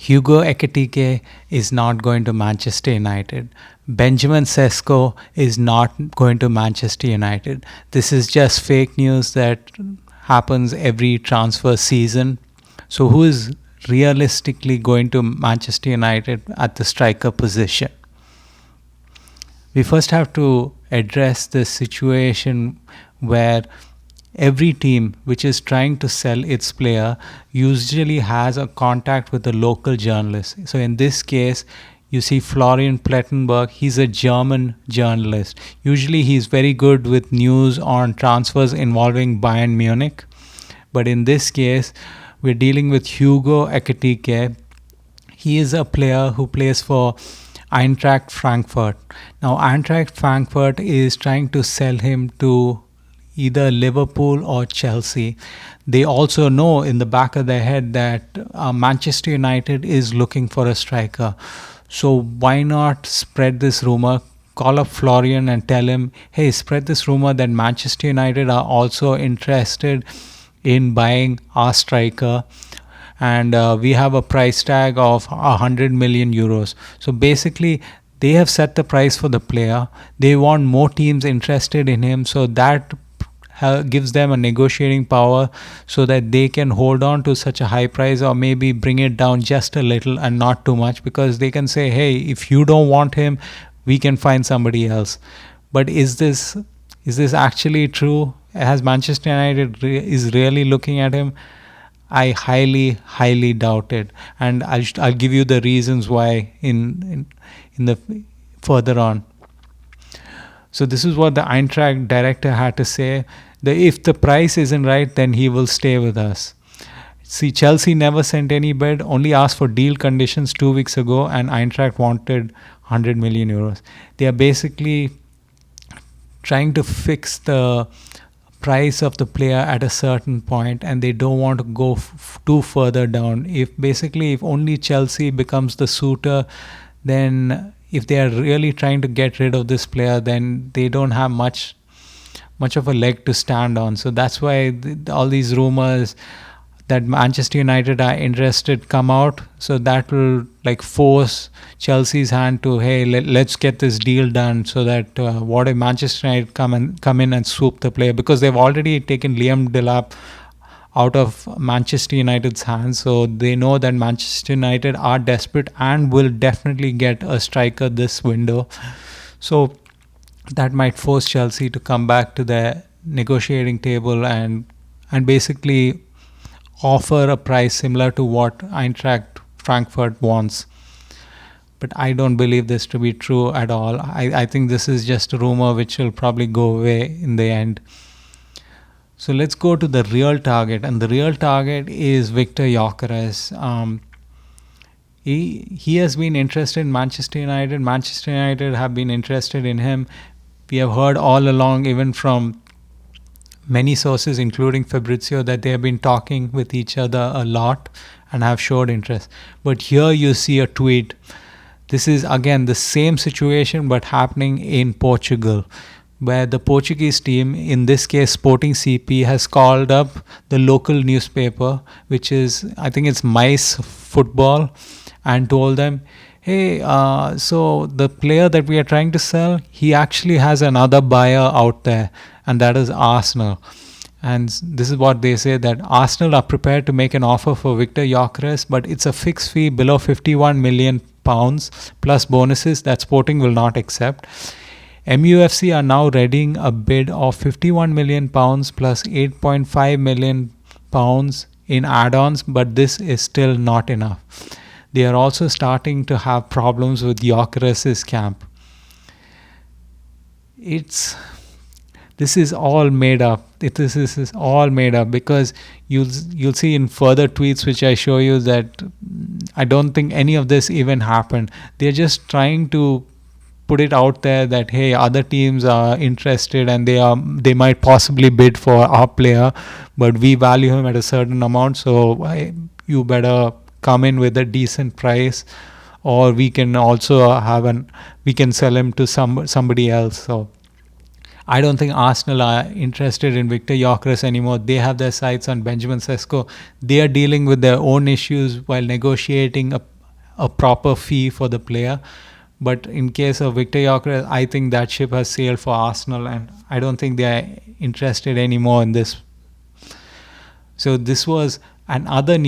Hugo Ekitike is not going to Manchester United. Benjamin Sesko is not going to Manchester United. This is just fake news that happens every transfer season. So who is realistically going to Manchester United at the striker position? We first have to address this situation where every team which is trying to sell its player usually has a contact with a local journalist. So in this case, you see Florian Plettenberg, he's a German journalist. Usually he's very good with news on transfers involving Bayern Munich. But in this case, we're dealing with Hugo Ekitike. He is a player who plays for Eintracht Frankfurt. Now, Eintracht Frankfurt is trying to sell him to either Liverpool or Chelsea. They also know in the back of their head that Manchester United is looking for a striker. So why not spread this rumor? Call up Florian and tell him, hey, spread this rumor that Manchester United are also interested in buying our striker. And we have a price tag of 100 million euros. So basically, they have set the price for the player. They want more teams interested in him. So that gives them a negotiating power so that they can hold on to such a high price, or maybe bring it down just a little and not too much, because they can say, hey, if you don't want him, we can find somebody else. But is this actually true? Has Manchester United is really looking at him? I highly doubt it, and I'll give you the reasons why in the further on. So this is what the Eintracht director had to say. If the price isn't right, then he will stay with us. See, Chelsea never sent any bid, only asked for deal conditions 2 weeks ago, and Eintracht wanted 100 million euros. They are basically trying to fix the price of the player at a certain point, and they don't want to go too further down. If only Chelsea becomes the suitor, then if they are really trying to get rid of this player, then they don't have much of a leg to stand on. So that's why all these rumors that Manchester United are interested come out. So that will force Chelsea's hand to, hey, let's get this deal done, so that what if Manchester United come in and swoop the player, because they've already taken Liam Delap out of Manchester United's hands. So they know that Manchester United are desperate and will definitely get a striker this window. So that might force Chelsea to come back to their negotiating table and basically offer a price similar to what Eintracht Frankfurt wants. But I don't believe this to be true at all. I think this is just a rumor which will probably go away in the end. So let's go to the real target, and the real target is Victor Gyökeres. He has been interested in Manchester United. Manchester United have been interested in him. We have heard all along, even from many sources, including Fabrizio, that they have been talking with each other a lot and have showed interest. But here you see a tweet. This is again the same situation but happening in Portugal, where the Portuguese team, in this case Sporting CP, has called up the local newspaper, which is, I think it's Mais Football, and told them, hey, so the player that we are trying to sell, he actually has another buyer out there, and that is Arsenal. And this is what they say, that Arsenal are prepared to make an offer for Victor Gyökeres, but it's a fixed fee below £51 million plus bonuses that Sporting will not accept. MUFC are now readying a bid of £51 million plus £8.5 million in add-ons, but this is still not enough. They are also starting to have problems with Gyökeres' camp. This is all made up. This is all made up, because you'll see in further tweets which I show you that I don't think any of this even happened. They're just trying to put it out there that, hey, other teams are interested and they might possibly bid for our player, but we value him at a certain amount, so you better come in with a decent price, or we can also we can sell him to somebody else. So I don't think Arsenal are interested in Victor Gyökeres anymore. They have their sights on Benjamin Sesko. They are dealing with their own issues while negotiating a proper fee for the player. But in case of Victor Gyökeres, I think that ship has sailed for Arsenal, and I don't think they are interested anymore in this. So this was another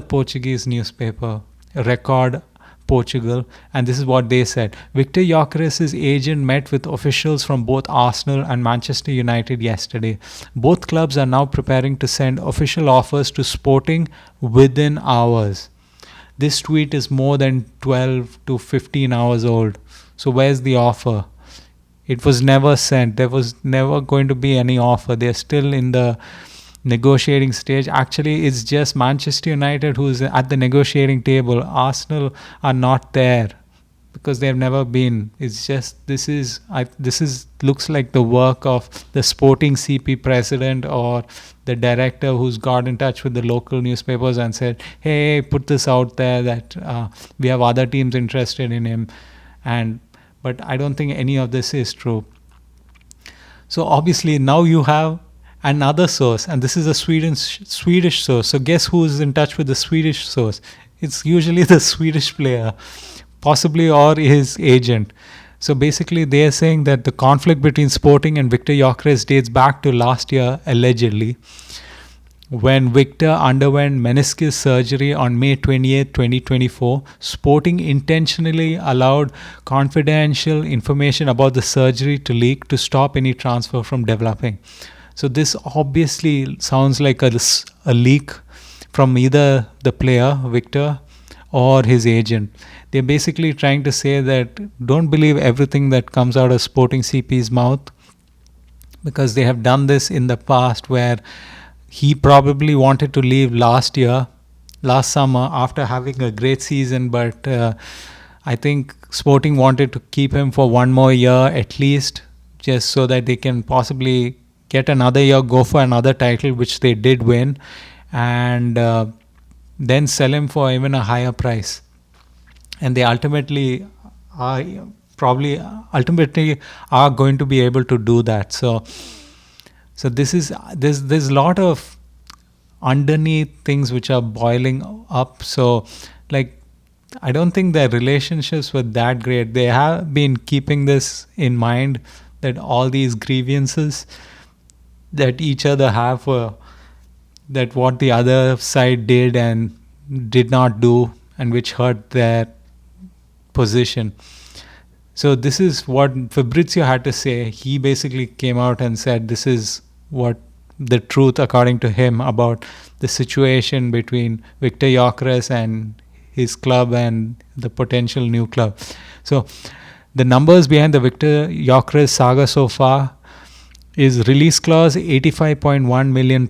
Portuguese newspaper, Record Portugal, and this is what they said. Victor Gyökeres' agent met with officials from both Arsenal and Manchester United yesterday. Both clubs are now preparing to send official offers to Sporting within hours. This tweet is more than 12 to 15 hours old. So where's the offer? It was never sent. There was never going to be any offer. They're still in the negotiating stage. Actually, it's just Manchester United who's at the negotiating table. Arsenal are not there because they've never been. It's just this is looks like the work of the Sporting CP president or the director who's got in touch with the local newspapers and said, hey, put this out there that we have other teams interested in him. But I don't think any of this is true. So obviously now you have another source, and this is a Swedish source. So guess who's in touch with the Swedish source? It's usually the Swedish player, possibly, or his agent. So basically they are saying that the conflict between Sporting and Victor Gyökeres dates back to last year, allegedly, when Victor underwent meniscus surgery on May 28, 2024. Sporting intentionally allowed confidential information about the surgery to leak to stop any transfer from developing. So this obviously sounds like a leak from either the player, Victor, or his agent. They're basically trying to say that don't believe everything that comes out of Sporting CP's mouth, because they have done this in the past where he probably wanted to leave last summer after having a great season, but I think Sporting wanted to keep him for one more year at least, just so that they can possibly get another year, go for another title, which they did win, and then sell him for even a higher price. And they ultimately are going to be able to do that. So there's a lot of underneath things which are boiling up. So like, I don't think their relationships were that great. They have been keeping this in mind, that all these grievances that each other have, that what the other side did and did not do, and which hurt their position. So this is what Fabrizio had to say. He basically came out and said this is what the truth, according to him, about the situation between Victor Gyökeres and his club and the potential new club. So the numbers behind the Victor Gyökeres saga so far is release clause £85.1 million.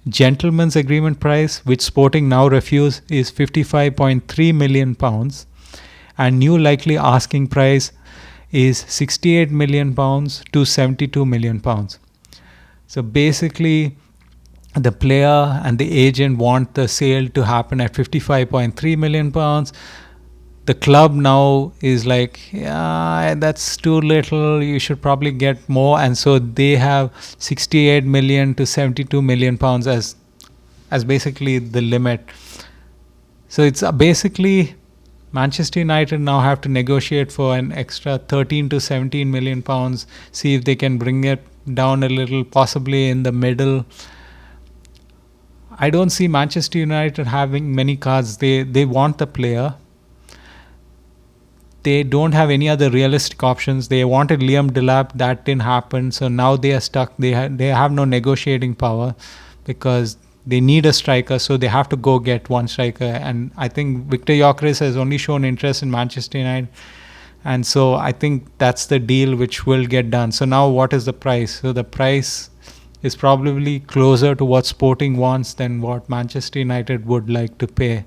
Gentleman's agreement price, which Sporting now refuse, is £55.3 million. And new likely asking price is £68 million to £72 million. So basically, the player and the agent want the sale to happen at £55.3 million. The club now is like, yeah, that's too little, you should probably get more. And so they have 68 million to 72 million pounds as basically the limit. So it's basically Manchester United now have to negotiate for an extra 13 to 17 million pounds, see if they can bring it down a little, possibly in the middle. I don't see Manchester United having many cards. They want the player. They don't have any other realistic options. They wanted Liam Delap, that didn't happen. So now they are stuck. They have no negotiating power because they need a striker. So they have to go get one striker. And I think Victor Gyökeres has only shown interest in Manchester United. And so I think that's the deal which will get done. So now what is the price? So the price is probably closer to what Sporting wants than what Manchester United would like to pay.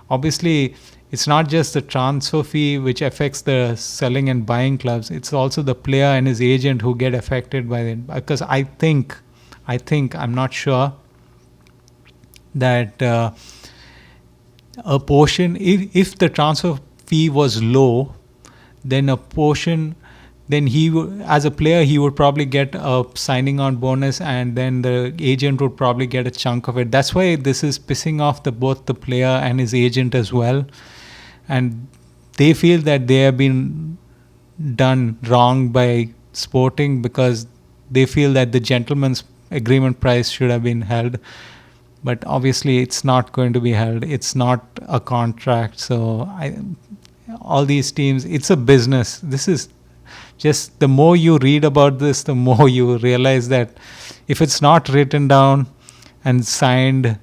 Obviously, it's not just the transfer fee which affects the selling and buying clubs. It's also the player and his agent who get affected by it. Because I think, I'm not sure, that a portion, if the transfer fee was low, then a portion then as a player, he would probably get a signing on bonus, and then the agent would probably get a chunk of it. That's why this is pissing off both the player and his agent as well, and they feel that they have been done wrong by Sporting, because they feel that the gentleman's agreement price should have been held, but obviously it's not going to be held. It's not a contract. So all these teams, it's a business. This is just, the more you read about this, the more you realize that if it's not written down and signed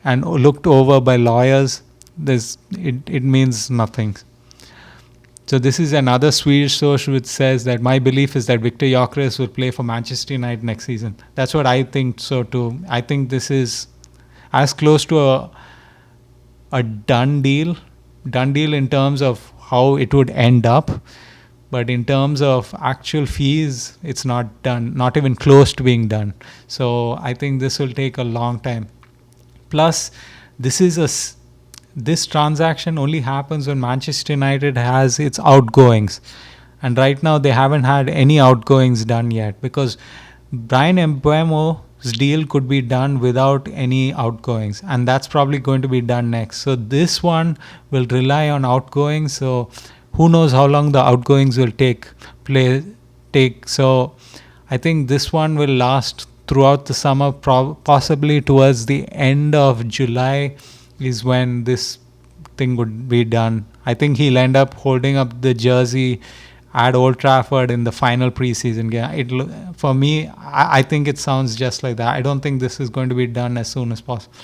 and looked over by lawyers, it means nothing. So this is another Swedish source which says that my belief is that Victor Gyökeres will play for Manchester United next season. That's what I think so too. I think this is as close to a done deal in terms of how it would end up. But in terms of actual fees, it's not done, not even close to being done. So I think this will take a long time. Plus, this transaction only happens when Manchester United has its outgoings. And right now they haven't had any outgoings done yet, because Brian Mbeumo's deal could be done without any outgoings, and that's probably going to be done next. So this one will rely on outgoings. So who knows how long the outgoings will take. So I think this one will last throughout the summer, possibly towards the end of July is when this thing would be done. I think he'll end up holding up the jersey at Old Trafford in the final preseason game. For me, I think it sounds just like that. I don't think this is going to be done as soon as possible,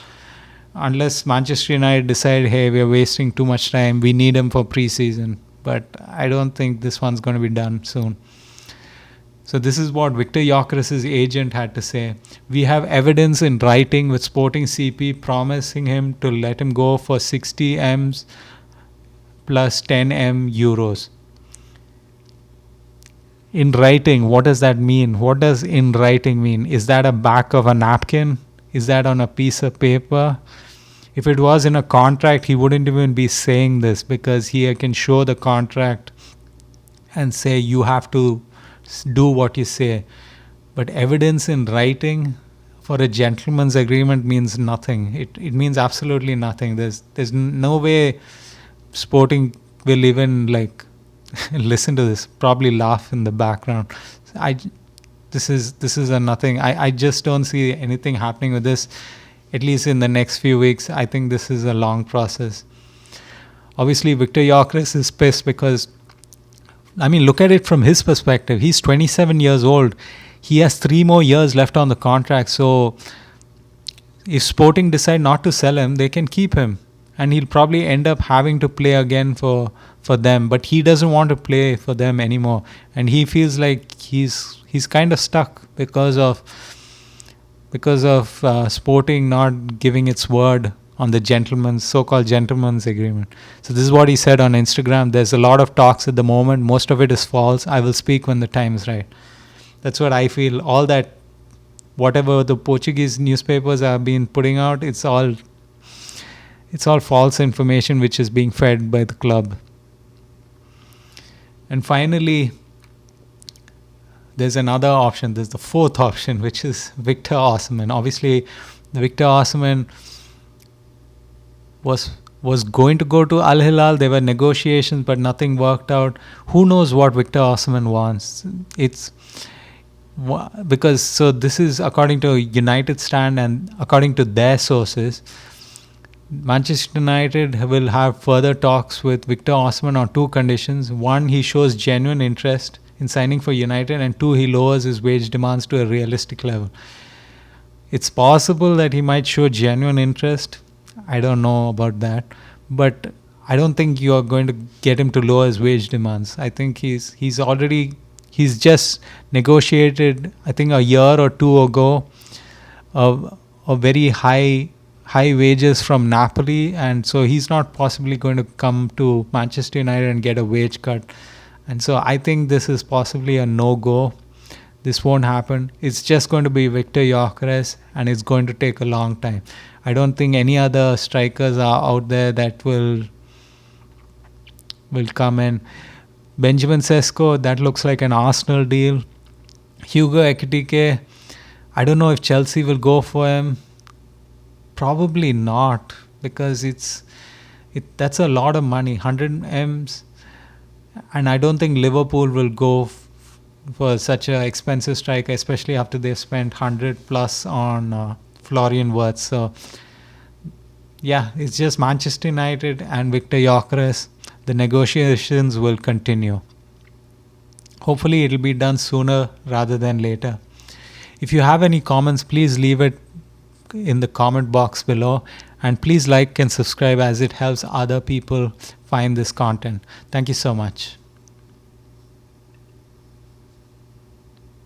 unless Manchester United decide, hey, we're wasting too much time, we need him for preseason. But I don't think this one's going to be done soon. So this is what Victor Gyökeres' agent had to say. We have evidence in writing with Sporting CP promising him to let him go for 60 M's plus 10 M euros. In writing, what does that mean? What does in writing mean? Is that a back of a napkin? Is that on a piece of paper? If it was in a contract, he wouldn't even be saying this, because he can show the contract and say you have to do what you say. But evidence in writing for a gentleman's agreement means nothing. It means absolutely nothing. There's no way Sporting will even listen to this, probably laugh in the background. This is a nothing. I just don't see anything happening with this, at least in the next few weeks. I think this is a long process. Obviously, Victor Gyökeres is pissed because, look at it from his perspective. He's 27 years old. He has 3 more years left on the contract. So if Sporting decide not to sell him, they can keep him. And he'll probably end up having to play again for them. But he doesn't want to play for them anymore. And he feels like he's kind of stuck because of Sporting not giving its word on the so-called gentleman's agreement. So this is what he said on Instagram. There's a lot of talks at the moment. Most of it is false. I will speak when the time is right. That's what I feel. All that, whatever the Portuguese newspapers have been putting out, it's all false information which is being fed by the club. And finally, there's another option. There's the fourth option, which is Victor Osimhen. Obviously, Victor Osimhen was going to go to Al Hilal. There were negotiations, but nothing worked out. Who knows what Victor Osimhen wants? So this is according to United stand, and according to their sources, Manchester United will have further talks with Victor Osimhen on 2 conditions. 1, he shows genuine interest in signing for United, and 2, he lowers his wage demands to a realistic level. It's possible that he might show genuine interest. I don't know about that, but I don't think you are going to get him to lower his wage demands. I think he's just negotiated, I think a year or 2 ago, a very high wages from Napoli, and so he's not possibly going to come to Manchester United and get a wage cut. And so I think this is possibly a no-go. This won't happen. It's just going to be Victor Gyökeres, and it's going to take a long time. I don't think any other strikers are out there that will come in. Benjamin Sesko, that looks like an Arsenal deal. Hugo Ekitike, I don't know if Chelsea will go for him. Probably not, because that's a lot of money, 100 M's, and I don't think Liverpool will go for such an expensive striker, especially after they've spent 100 plus on Florian Wirtz. So yeah, it's just Manchester United and Victor Gyökeres. The negotiations will continue. Hopefully it'll be done sooner rather than later. If you have any comments, please leave it in the comment box below, and please like and subscribe, as it helps other people find this content. Thank you so much.